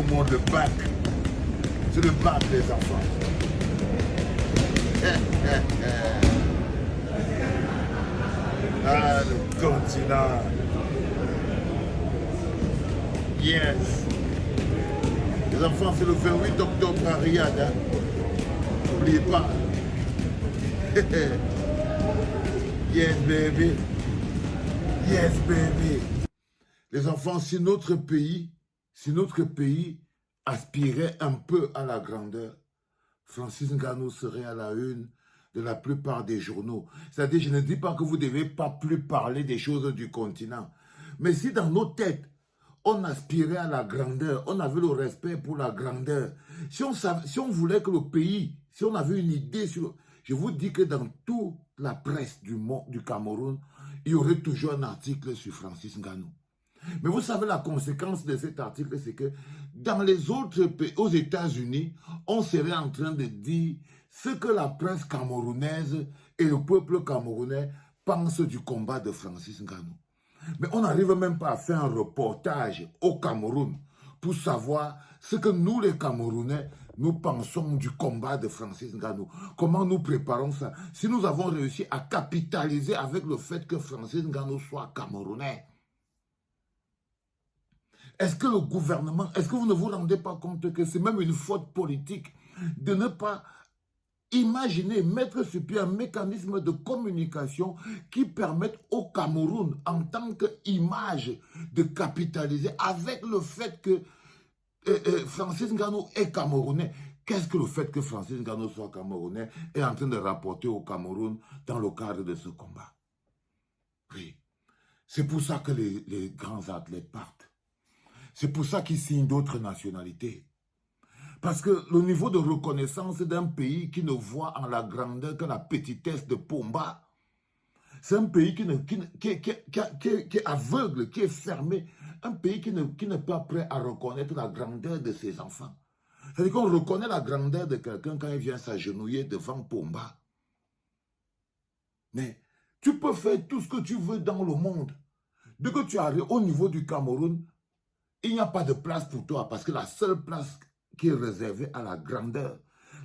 monde le bac. C'est le bac, les enfants. Ah, le continent. Yes. Les enfants, c'est le 28 octobre à Riyad. Hein? N'oubliez pas. Yes, baby. Yes, baby. Les enfants, si notre pays aspirait un peu à la grandeur, Francis Ngannou serait à la une de la plupart des journaux. C'est-à-dire, je ne dis pas que vous ne devez pas plus parler des choses du continent. Mais si dans nos têtes, on aspirait à la grandeur, on avait le respect pour la grandeur, si on voulait que le pays, si on avait une idée sur... Je vous dis que dans toute la presse du Cameroun, il y aurait toujours un article sur Francis Ngannou. Mais vous savez la conséquence de cet article, c'est que dans les autres pays, aux États-Unis, on serait en train de dire ce que la presse camerounaise et le peuple camerounais pensent du combat de Francis Ngannou. Mais on n'arrive même pas à faire un reportage au Cameroun pour savoir ce que nous, les Camerounais, nous pensons du combat de Francis Ngannou. Comment nous préparons ça? Si nous avons réussi à capitaliser avec le fait que Francis Ngannou soit Camerounais. Est-ce que le gouvernement, est-ce que vous ne vous rendez pas compte que c'est même une faute politique de ne pas imaginer, mettre sur pied un mécanisme de communication qui permette au Cameroun, en tant qu'image, de capitaliser avec le fait que Francis Ngannou est camerounais. Qu'est-ce que le fait que Francis Ngannou soit camerounais est en train de rapporter au Cameroun dans le cadre de ce combat? Oui, c'est pour ça que les grands athlètes partent. C'est pour ça qu'ils signent d'autres nationalités. Parce que le niveau de reconnaissance d'un pays qui ne voit en la grandeur que la petitesse de Pomba, c'est un pays qui est aveugle, qui est fermé, un pays qui n'est pas prêt à reconnaître la grandeur de ses enfants. C'est-à-dire qu'on reconnaît la grandeur de quelqu'un quand il vient s'agenouiller devant Pomba. Mais tu peux faire tout ce que tu veux dans le monde. Dès que tu arrives au niveau du Cameroun, il n'y a pas de place pour toi parce que la seule place qui est réservée à la grandeur,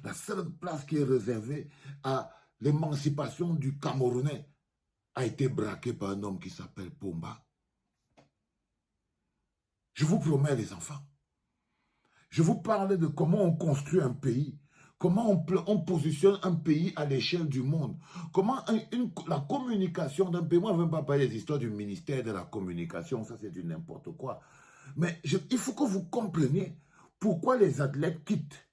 la seule place qui est réservée à l'émancipation du Camerounais a été braquée par un homme qui s'appelle Pomba. Je vous promets, les enfants, je vous parle de comment on construit un pays, comment on positionne un pays à l'échelle du monde, comment la communication d'un pays, moi je ne veux même pas parler des histoires du ministère de la communication, ça c'est du n'importe quoi. Mais il faut que vous compreniez pourquoi les athlètes quittent,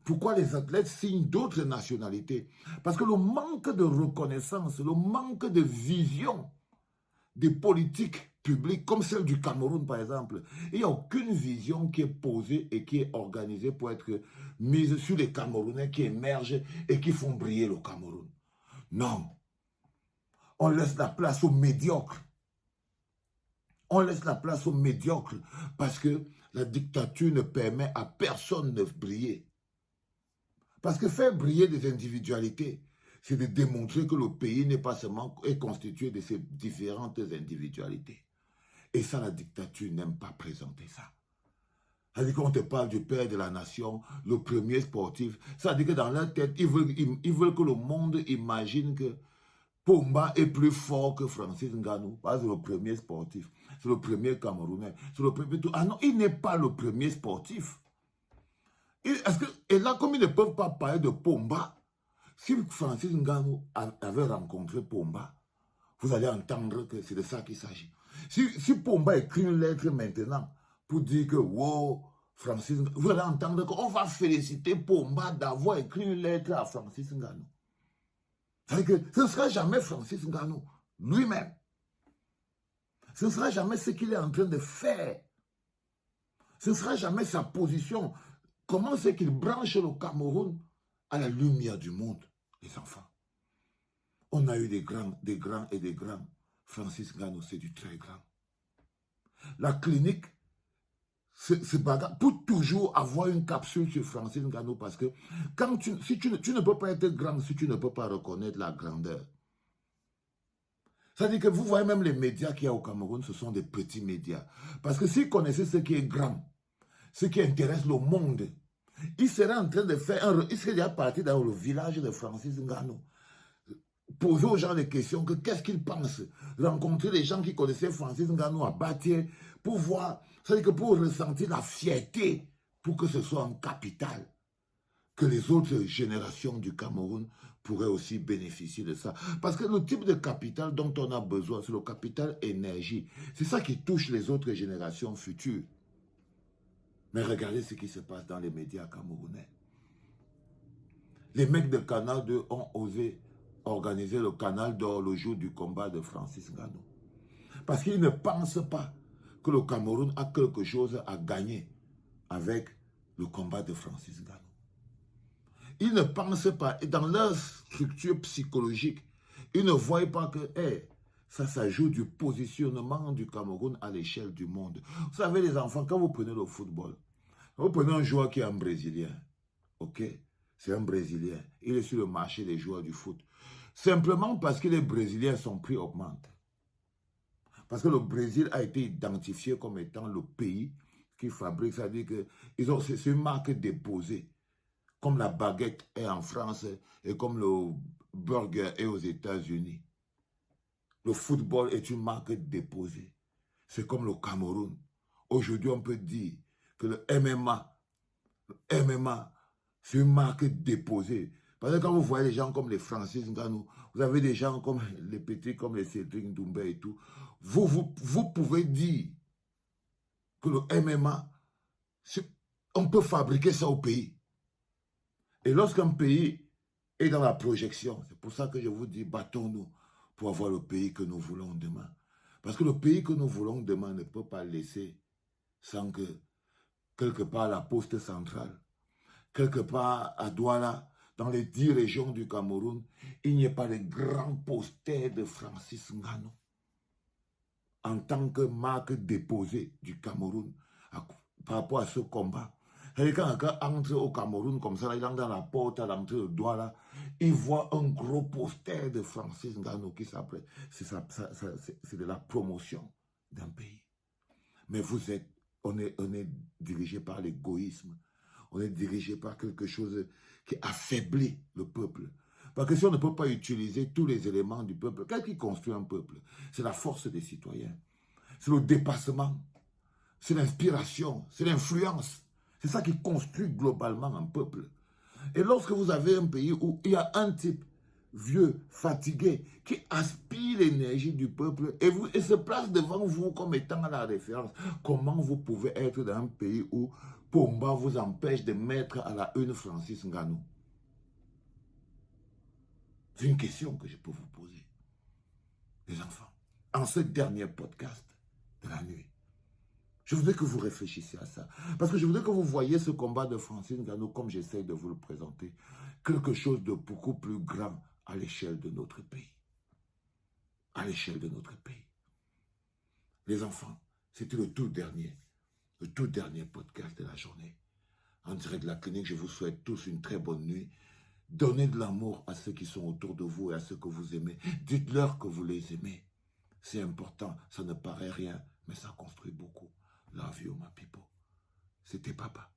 pourquoi les athlètes signent d'autres nationalités. Parce que le manque de reconnaissance, le manque de vision des politiques publiques, comme celle du Cameroun par exemple, il n'y a aucune vision qui est posée et qui est organisée pour être mise sur les Camerounais qui émergent et qui font briller le Cameroun. Non, on laisse la place aux médiocres. On laisse la place aux médiocres parce que la dictature ne permet à personne de briller. Parce que faire briller des individualités, c'est de démontrer que le pays n'est pas seulement constitué de ces différentes individualités. Et ça, la dictature n'aime pas présenter ça. C'est-à-dire qu'on te parle du père de la nation, le premier sportif. Ça veut dire que dans leur tête, ils veulent que le monde imagine que Pomba est plus fort que Francis Ngannou. C'est le premier sportif. C'est le premier Camerounais. C'est le premier tout. Ah non, il n'est pas le premier sportif. Et là, comme ils ne peuvent pas parler de Pomba, si Francis Ngannou avait rencontré Pomba, vous allez entendre que c'est de ça qu'il s'agit. Si Pomba écrit une lettre maintenant pour dire que, wow, Francis Ngannou, vous allez entendre qu'on va féliciter Pomba d'avoir écrit une lettre à Francis Ngannou. C'est-à-dire que ce ne sera jamais Francis Ngannou lui-même. Ce ne sera jamais ce qu'il est en train de faire. Ce ne sera jamais sa position. Comment c'est qu'il branche le Cameroun à la lumière du monde, les enfants? On a eu des grands et des grands. Francis Ngannou, c'est du très grand. La clinique se bagarre pour toujours avoir une capsule sur Francis Ngannou parce que si tu ne peux pas être grand si tu ne peux pas reconnaître la grandeur. C'est-à-dire que vous voyez même les médias qu'il y a au Cameroun, ce sont des petits médias. Parce que s'ils connaissaient ce qui est grand, ce qui intéresse le monde. Il serait en train de faire il serait déjà parti dans le village de Francis Ngannou. Poser aux gens des questions, qu'est-ce qu'ils pensent. Rencontrer les gens qui connaissaient Francis Ngannou à Batié pour voir, c'est-à-dire que pour ressentir la fierté, pour que ce soit en capitale, que les autres générations du Cameroun pourraient aussi bénéficier de ça. Parce que le type de capital dont on a besoin, c'est le capital énergie. C'est ça qui touche les autres générations futures. Mais regardez ce qui se passe dans les médias camerounais. Les mecs de Canal 2 ont osé organiser le Canal d'Or le jour du combat de Francis Ngannou. Parce qu'ils ne pensent pas que le Cameroun a quelque chose à gagner avec le combat de Francis Ngannou. Ils ne pensent pas, et dans leur structure psychologique, ils ne voient pas que ça s'ajoute du positionnement du Cameroun à l'échelle du monde. Vous savez les enfants, quand vous prenez le football, vous prenez un joueur qui est un Brésilien, ok? C'est un Brésilien, il est sur le marché des joueurs du foot. Simplement parce que les Brésiliens, son prix augmente. Parce que le Brésil a été identifié comme étant le pays qui fabrique, c'est-à-dire que c'est une marque déposée. Comme la baguette est en France et comme le burger est aux États-Unis. Le football est une marque déposée. C'est comme le Cameroun. Aujourd'hui, on peut dire que le MMA, c'est une marque déposée. Parce que quand vous voyez des gens comme les Francis Ngannou, vous avez des gens comme les petits, comme les Cédric Doumbé et tout, vous pouvez dire que le MMA, on peut fabriquer ça au pays. Et lorsqu'un pays est dans la projection, c'est pour ça que je vous dis, battons-nous pour avoir le pays que nous voulons demain. Parce que le pays que nous voulons demain ne peut pas laisser sans que, quelque part, la poste centrale, quelque part à Douala, dans les 10 régions du Cameroun, il n'y ait pas de grands posters de Francis Ngannou en tant que marque déposée du Cameroun par rapport à ce combat. Et quand quelqu'un entre au Cameroun comme ça, il entre dans la porte à l'entrée de Douala, il voit un gros poster de Francis Ngannou qui s'appelle. C'est de la promotion d'un pays. Mais on est dirigé par l'égoïsme. On est dirigé par quelque chose qui affaiblit le peuple. Parce que si on ne peut pas utiliser tous les éléments du peuple, qu'est-ce qui construit un peuple? C'est la force des citoyens. C'est le dépassement. C'est l'inspiration. C'est l'influence. C'est ça qui construit globalement un peuple. Et lorsque vous avez un pays où il y a un type vieux, fatigué, qui aspire l'énergie du peuple et se place devant vous comme étant la référence, comment vous pouvez être dans un pays où Pomba vous empêche de mettre à la une Francis Ngannou? C'est une question que je peux vous poser, les enfants, en ce dernier podcast de la nuit. Je voudrais que vous réfléchissiez à ça. Parce que je voudrais que vous voyiez ce combat de Francis Ngannou comme j'essaie de vous le présenter. Quelque chose de beaucoup plus grand à l'échelle de notre pays. À l'échelle de notre pays. Les enfants, c'était le tout dernier podcast de la journée. En direct de la clinique, je vous souhaite tous une très bonne nuit. Donnez de l'amour à ceux qui sont autour de vous et à ceux que vous aimez. Dites-leur que vous les aimez. C'est important, ça ne paraît rien, mais ça construit beaucoup. Love you, my people. C'était papa.